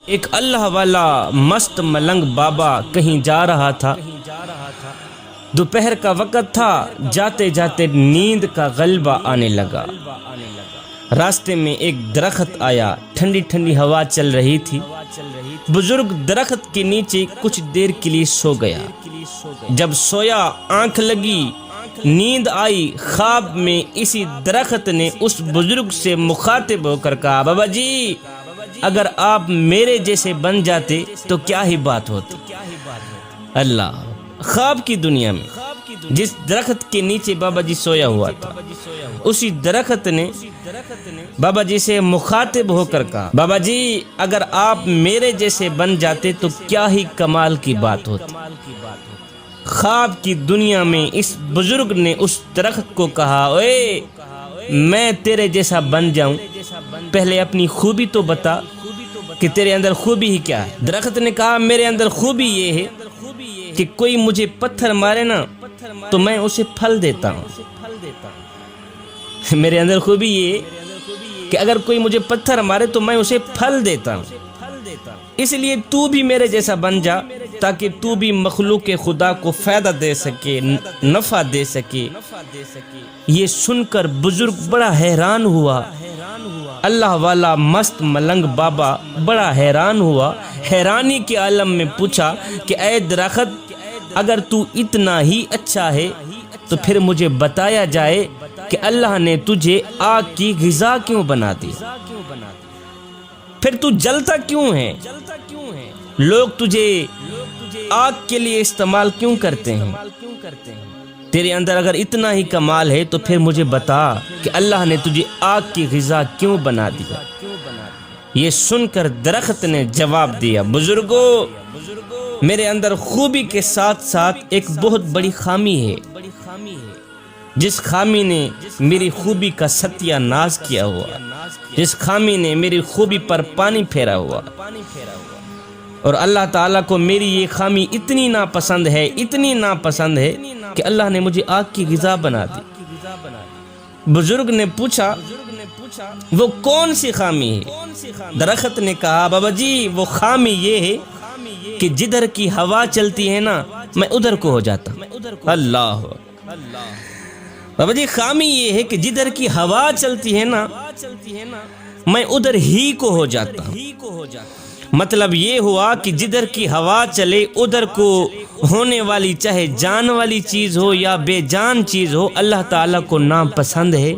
ایک اللہ والا مست ملنگ بابا کہیں جا رہا تھا۔ دوپہر کا وقت تھا، جاتے جاتے نیند کا غلبہ آنے لگا۔ راستے میں ایک درخت آیا، ٹھنڈی ٹھنڈی ہوا چل رہی تھی۔ بزرگ درخت کے نیچے کچھ دیر کے لیے سو گیا۔ جب سویا، آنکھ لگی، نیند آئی، خواب میں اسی درخت نے اس بزرگ سے مخاطب ہو کر کہا، بابا جی اگر آپ میرے جیسے بن جاتے تو کیا ہی بات ہوتی۔ اللہ، خواب کی دنیا میں جس درخت کے نیچے بابا جی سویا ہوا تھا، اسی درخت نے بابا جی سے مخاطب ہو کر کہا، بابا جی اگر آپ میرے جیسے بن جاتے تو کیا ہی کمال کی بات ہوتی۔ خواب کی دنیا میں اس بزرگ نے اس درخت کو کہا، اوے میں تیرے جیسا بن جاؤں، پہلے اپنی خوبی تو بتا کہ تیرے اندر خوبی ہی کیا ہے۔ درخت نے کہا، میرے اندر خوبی یہ ہے کہ کوئی مجھے پتھر مارے نا تو میں اسے پھل دیتا ہوں۔ میرے اندر خوبی یہ ہے کہ اگر کوئی مجھے پتھر مارے تو میں اسے پھل دیتا ہوں، اس لیے تو بھی میرے جیسا بن جا تاکہ تو بھی مخلوق خدا کو فائدہ دے سکے، نفع دے سکے۔ یہ سن کر بزرگ بڑا حیران ہوا۔ اللہ والا مست ملنگ بابا بڑا حیران ہوا، حیرانی کے عالم میں پوچھا کہ اے درخت، اگر تو اتنا ہی اچھا ہے تو پھر مجھے بتایا جائے کہ اللہ نے تجھے آگ کی غذا کیوں بنا دی، پھر تو جلتا کیوں ہے، لوگ تجھے آگ کے لیے استعمال کیوں کرتے ہیں؟ تیرے اندر اگر اتنا ہی کمال ہے تو پھر مجھے بتا کہ اللہ نے تجھے آگ کی غذا کیوں بنا دیا۔ یہ سن کر درخت نے جواب دیا، بزرگو میرے اندر خوبی کے ساتھ ساتھ ایک بہت بڑی خامی ہے، جس خامی نے میری خوبی کا ستیہ ناز کیا ہوا، جس خامی نے میری خوبی پر پانی پھیرا ہوا، اور اللہ تعالیٰ کو میری یہ خامی اتنی ناپسند ہے، اتنی ناپسند ہے کہ اللہ نے مجھے آگ کی غذا بنا دی۔ بزرگ نے پوچھا، وہ کون سی خامی ہے؟ درخت نے کہا، بابا جی وہ خامی یہ ہے کہ جدھر کی ہوا چلتی ہے نا میں ادھر کو ہو جاتا ہوں۔ اللہ، بابا جی خامی یہ ہے کہ جدھر کی ہوا چلتی ہے نا میں ادھر ہی کو ہو جاتا ہوں۔ مطلب یہ ہوا کہ جدھر کی ہوا چلے ادھر کو ہونے والی، چاہے جان والی چیز ہو یا بے جان چیز ہو، اللہ تعالیٰ کو ناپسند ہے۔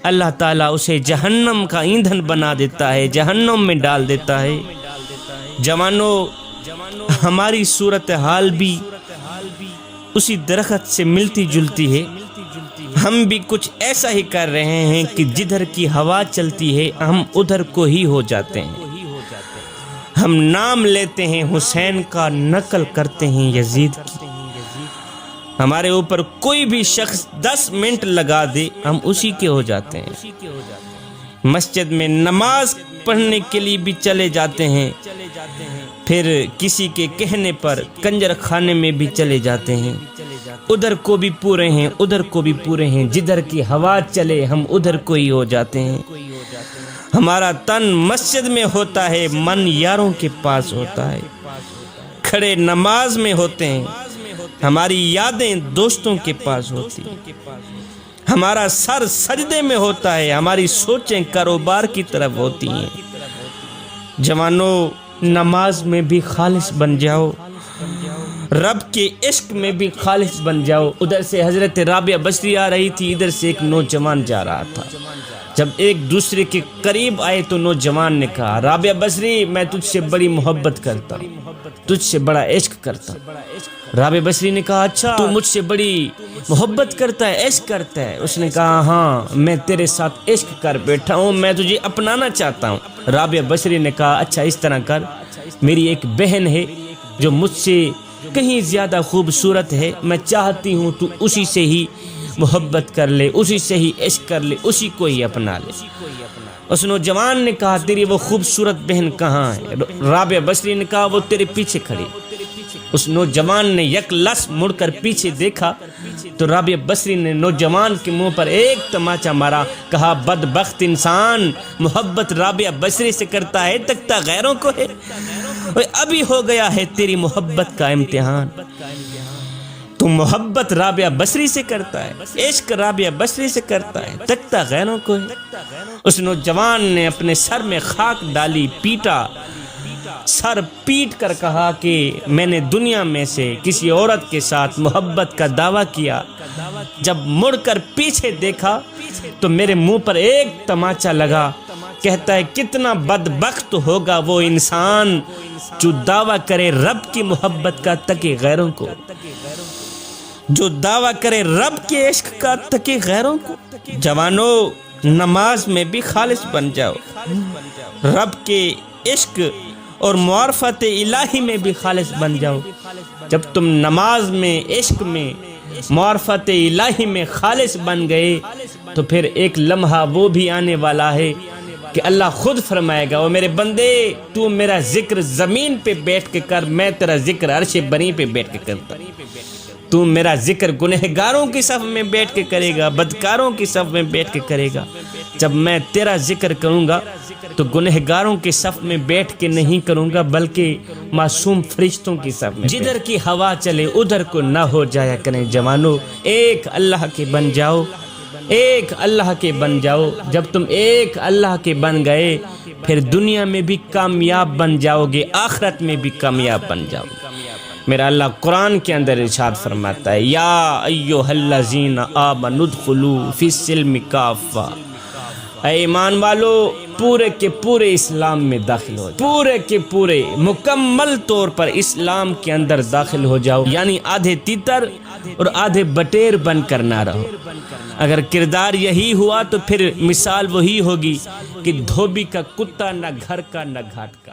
اللہ تعالیٰ اسے جہنم کا ایندھن بنا دیتا ہے، جہنم میں ڈال دیتا ہے۔ جوانوں، ہماری صورتحال بھی اسی درخت سے ملتی جلتی ہے۔ ہم بھی کچھ ایسا ہی کر رہے ہیں کہ جدھر کی ہوا چلتی ہے ہم ادھر کو ہی ہو جاتے ہیں۔ ہم نام لیتے ہیں حسین کا، نقل کرتے ہیں یزید کی۔ ہمارے اوپر کوئی بھی شخص 10 منٹ لگا دے ہم اسی کے ہو جاتے ہیں۔ مسجد میں نماز پڑھنے کے لیے بھی چلے جاتے ہیں، پھر کسی کے کہنے پر کنجر خانے میں بھی چلے جاتے ہیں۔ ادھر کو بھی پورے ہیں، ادھر کو بھی پورے ہیں، جدھر کی ہوا چلے ہم ادھر کو ہی ہو جاتے ہیں۔ ہمارا تن مسجد میں ہوتا ہے، من یاروں کے پاس ہوتا ہے، کھڑے نماز میں ہوتے ہیں، ہماری یادیں دوستوں کے پاس ہوتی ہیں، ہمارا سر سجدے میں ہوتا ہے، ہماری سوچیں کاروبار کی طرف ہوتی ہیں۔ جوانوں، نماز میں بھی خالص بن جاؤ، رب کے عشق میں بھی خالص بن جاؤ۔ ادھر سے حضرت رابعہ بصری آ رہی تھی، ادھر سے ایک نوجوان جا رہا تھا۔ جب ایک دوسرے کے قریب آئے تو نوجوان نے کہا، رابعہ بصری میں تجھ سے بڑی محبت کرتا ہوں، تجھ سے بڑا عشق کرتا ہوں۔ رابعہ بصری نے کہا، اچھا تو مجھ سے بڑی محبت کرتا ہے، عشق کرتا ہے؟ اس نے کہا، ہاں میں تیرے ساتھ عشق کر بیٹھا ہوں، میں تجھے اپنانا چاہتا ہوں۔ رابعہ بصری نے کہا، اچھا اس طرح کر، میری ایک بہن ہے جو مجھ سے کہیں زیادہ خوبصورت ہے، میں چاہتی ہوں تو اسی سے ہی محبت کر لے، اسی سے ہی عشق کر لے، اسی کو ہی اپنا لے۔ اس نوجوان نے کہا تیری وہ خوبصورت بہن کہاں ہے؟ رابعہ بصری نے کہا وہ تیرے پیچھے کھڑی۔ اس نوجوان نے یک لس مڑ کر پیچھے دیکھا تو رابعہ بصری نے نوجوان کے منہ پر ایک تماچا مارا، کہا بدبخت انسان، محبت رابعہ بصری سے کرتا ہے تکتا غیروں کو ہے۔ ابھی ہو گیا ہے تیری محبت کا امتحان، تو محبت رابعہ بصری سے کرتا ہے، عشق رابعہ بصری سے کرتا ہے، تکتا غیروں کو ہے۔ اس نوجوان نے اپنے سر میں خاک ڈالی، پیٹا، سر پیٹ کر کہا کہ میں نے دنیا میں سے کسی عورت کے ساتھ محبت کا دعویٰ کیا، جب مڑ کر پیچھے دیکھا تو میرے منہ پر ایک تماچا لگا۔ کہتا ہے کتنا بدبخت ہوگا وہ انسان جو دعویٰ کرے رب کی محبت کا تکے غیروں کو، جو دعویٰ کرے رب کے عشق کا تکے غیروں کو۔ جوانو، نماز میں بھی خالص بن جاؤ، رب کے عشق اور معرفت الہی میں بھی خالص بن جاؤ۔ جب تم نماز میں، عشق میں، معرفت الہی میں خالص بن گئے تو پھر ایک لمحہ وہ بھی آنے والا ہے کہ اللہ خود فرمائے گا، وہ میرے بندے تو میرا ذکر زمین پہ بیٹھ کے کر، میں تیرا ذکر عرش بری پہ بیٹھ کے کرتا۔ تو میرا ذکر گنہگاروں کی صف میں بیٹھ کے کرے گا، بدکاروں کی صف میں بیٹھ کے کرے گا۔ جب میں تیرا ذکر کروں گا تو گنہگاروں کے صف میں بیٹھ کے نہیں کروں گا، بلکہ معصوم فرشتوں کی صف میں۔ جدھر کی ہوا چلے ادھر کو نہ ہو جایا کریں جوانو، ایک اللہ کے بن جاؤ، ایک اللہ کے بن جاؤ۔ جب تم ایک اللہ کے بن گئے پھر دنیا میں بھی کامیاب بن جاؤ گے، آخرت میں بھی کامیاب بن جاؤ گے۔ میرا اللہ قرآن کے اندر ارشاد فرماتا ہے، یا ایھا الذین آمنوا ادخلوا فی السلم کافہ، اے ایمان والو پورے کے پورے اسلام میں داخل ہو جاؤ، پورے کے پورے مکمل طور پر اسلام کے اندر داخل ہو جاؤ، یعنی آدھے تیتر اور آدھے بٹیر بن کر نہ رہو۔ اگر کردار یہی ہوا تو پھر مثال وہی ہوگی کہ دھوبی کا کتا، نہ گھر کا نہ گھاٹ کا۔